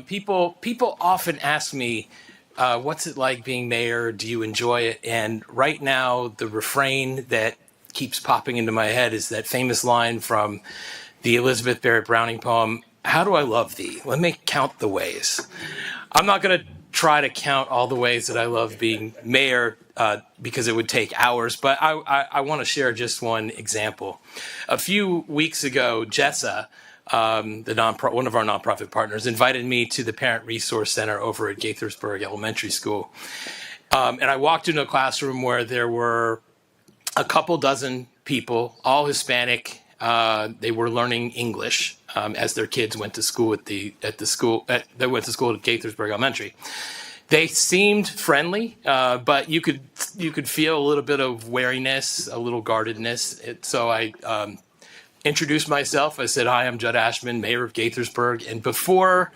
People often ask me, what's it like being mayor? Do you enjoy it? And right now, the refrain that keeps popping into my head is that famous line from the Elizabeth Barrett Browning poem, "How do I love thee? Let me count the ways." I'm not going to try to count all the ways that I love being mayor because it would take hours, but I want to share just one example. A few weeks ago, Jessa, one of our nonprofit partners, invited me to the Parent Resource Center over at Gaithersburg Elementary School. And I walked into a classroom where there were a couple dozen people, all Hispanic. They were learning English as their kids went to school they went to school at Gaithersburg Elementary. They seemed friendly, but you could feel a little bit of wariness, a little guardedness. So I introduced myself. I said, "Hi, I'm Jud Ashman, mayor of Gaithersburg." And before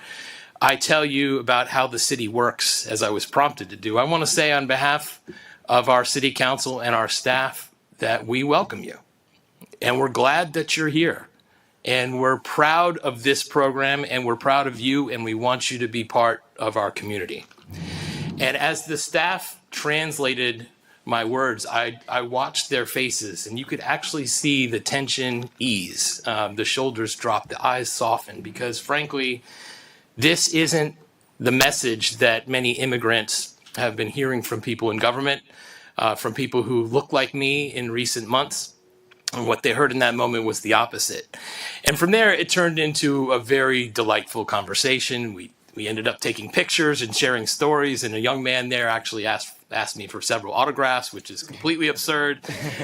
I tell you about how the city works, as I was prompted to do, I want to say on behalf of our city council and our staff that we welcome you. And we're glad that you're here. And we're proud of this program, and we're proud of you, and we want you to be part of our community. And as the staff translated my words, I watched their faces, and you could actually see the tension ease. The shoulders drop, the eyes soften, because frankly, this isn't the message that many immigrants have been hearing from people in government, from people who look like me in recent months. And what they heard in that moment was the opposite. And from there, it turned into a very delightful conversation. We ended up taking pictures and sharing stories, and a young man there actually asked me for several autographs, which is completely absurd,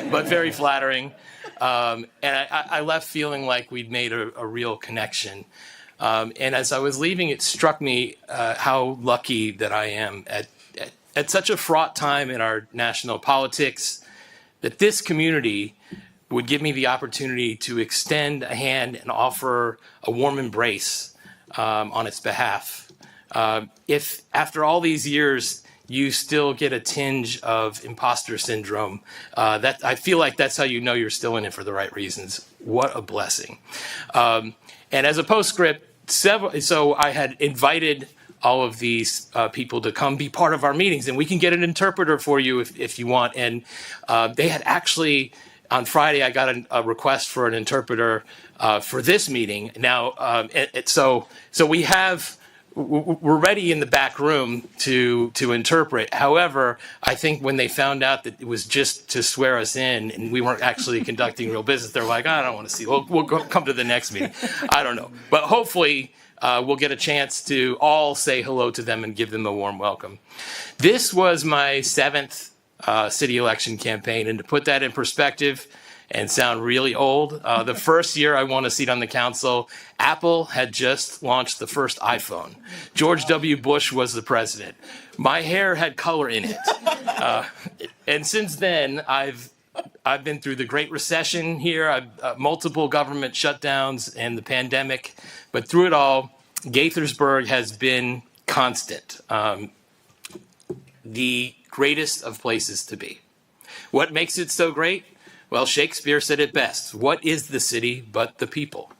but very flattering. And I left feeling like we'd made a real connection. And as I was leaving, it struck me how lucky that I am at such a fraught time in our national politics, that this community would give me the opportunity to extend a hand and offer a warm embrace on its behalf. If after all these years you still get a tinge of imposter syndrome, that I feel like that's how you know you're still in it for the right reasons. What a blessing. And as a postscript, so I had invited all of these people to come be part of our meetings, and we can get an interpreter for you if you want. And they had actually, on Friday, I got a request for an interpreter for this meeting. Now, so we're ready in the back room to interpret. However, I think when they found out that it was just to swear us in and we weren't actually conducting real business, they're like, "I don't want to see. We'll come to the next meeting." I don't know, but hopefully we'll get a chance to all say hello to them and give them a warm welcome. This was my 7th city election campaign, and to put that in perspective and sound really old, the first year I won a seat on the council, Apple had just launched the first iPhone. George W. Bush was the president. My hair had color in it. And since then, I've been through the Great Recession here, multiple government shutdowns and the pandemic, but through it all, Gaithersburg has been constant. The greatest of places to be. What makes it so great? Well, Shakespeare said it best. What is the city but the people?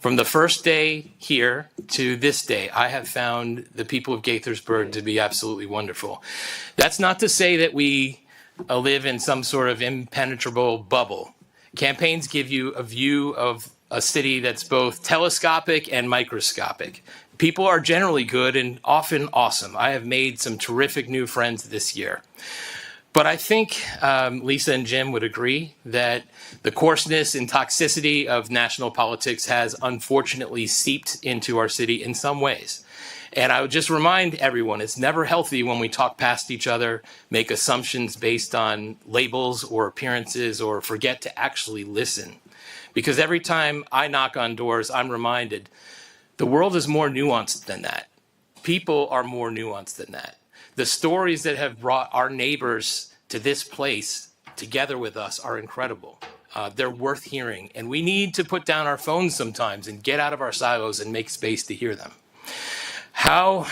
From the first day here to this day, I have found the people of Gaithersburg to be absolutely wonderful. That's not to say that we live in some sort of impenetrable bubble. Campaigns give you a view of a city that's both telescopic and microscopic. People are generally good and often awesome. I have made some terrific new friends this year. But I think Lisa and Jim would agree that the coarseness and toxicity of national politics has unfortunately seeped into our city in some ways. And I would just remind everyone, it's never healthy when we talk past each other, make assumptions based on labels or appearances, or forget to actually listen. Because every time I knock on doors, I'm reminded the world is more nuanced than that. People are more nuanced than that. The stories that have brought our neighbors to this place together with us are incredible. They're worth hearing, and we need to put down our phones sometimes and get out of our silos and make space to hear them. How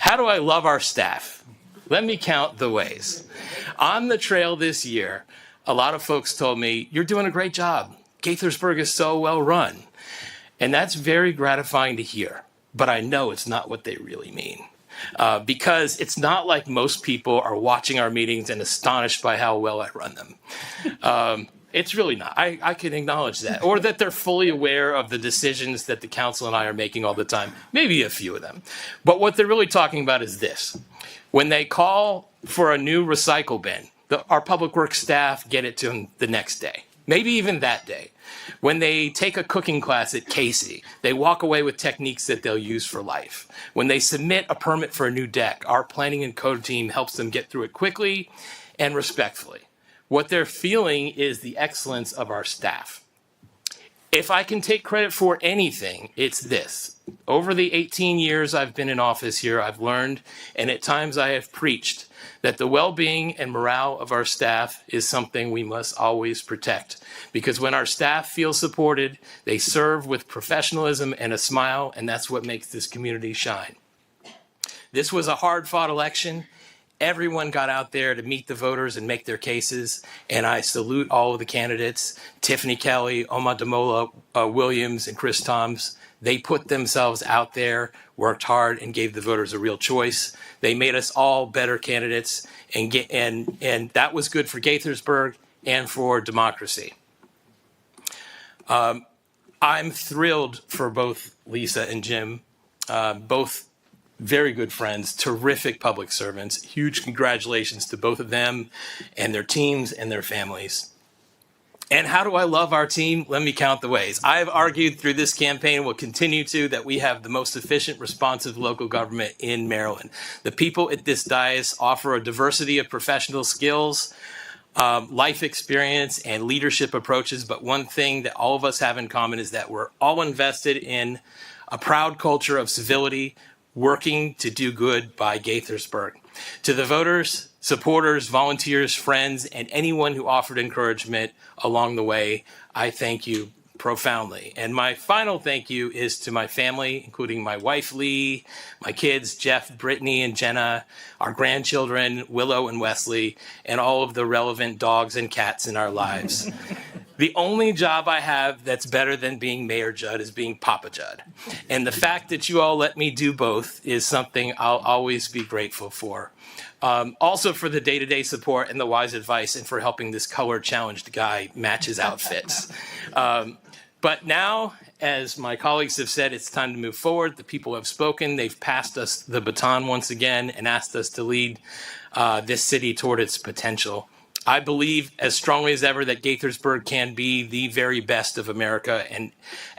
do I love our staff? Let me count the ways. On the trail this year, a lot of folks told me, "You're doing a great job. Gaithersburg is so well run." And that's very gratifying to hear. but I know it's not what they really mean. Because it's not like most people are watching our meetings and astonished by how well I run them. It's really not. I can acknowledge that. Or that they're fully aware of the decisions that the council and I are making all the time. Maybe a few of them. But what they're really talking about is this. When they call for a new recycle bin, our public works staff get it to them the next day, maybe even that day. When they take a cooking class at Casey, they walk away with techniques that they'll use for life. When they submit a permit for a new deck, our planning and code team helps them get through it quickly and respectfully. What they're feeling is the excellence of our staff. If I can take credit for anything, it's this. Over the 18 years I've been in office here, I've learned, and at times I have preached, that the well-being and morale of our staff is something we must always protect. Because when our staff feel supported, they serve with professionalism and a smile, and that's what makes this community shine. This was a hard-fought election. Everyone got out there to meet the voters and make their cases, and I salute all of the candidates, Tiffany Kelly, Oma Demola Williams, and Chris Toms. They put themselves out there, worked hard, and gave the voters a real choice. They made us all better candidates, and that was good for Gaithersburg and for democracy. I'm thrilled for both Lisa and Jim, both very good friends, terrific public servants. Huge congratulations to both of them and their teams and their families. And how do I love our team? Let me count the ways. I've argued through this campaign, will continue to, that we have the most efficient, responsive local government in Maryland. The people at this dais offer a diversity of professional skills, life experience, and leadership approaches. But one thing that all of us have in common is that we're all invested in a proud culture of civility, working to do good by Gaithersburg. To the voters, supporters, volunteers, friends, and anyone who offered encouragement along the way, I thank you profoundly. And my final thank you is to my family, including my wife, Lee, my kids, Jeff, Brittany, and Jenna, our grandchildren, Willow and Wesley, and all of the relevant dogs and cats in our lives. The only job I have that's better than being Mayor Jud is being Papa Jud. And the fact that you all let me do both is something I'll always be grateful for. Also for the day-to-day support and the wise advice, and for helping this color-challenged guy match his outfits. But now, as my colleagues have said, it's time to move forward. The people have spoken. They've passed us the baton once again and asked us to lead this city toward its potential. I believe as strongly as ever that Gaithersburg can be the very best of America. And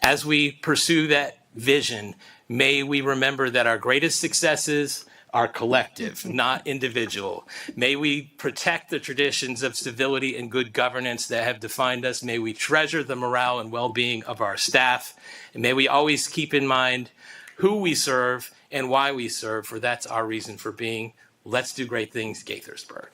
as we pursue that vision, may we remember that our greatest successes are collective, not individual. May we protect the traditions of civility and good governance that have defined us. May we treasure the morale and well-being of our staff. And may we always keep in mind who we serve and why we serve, for that's our reason for being. Let's do great things, Gaithersburg.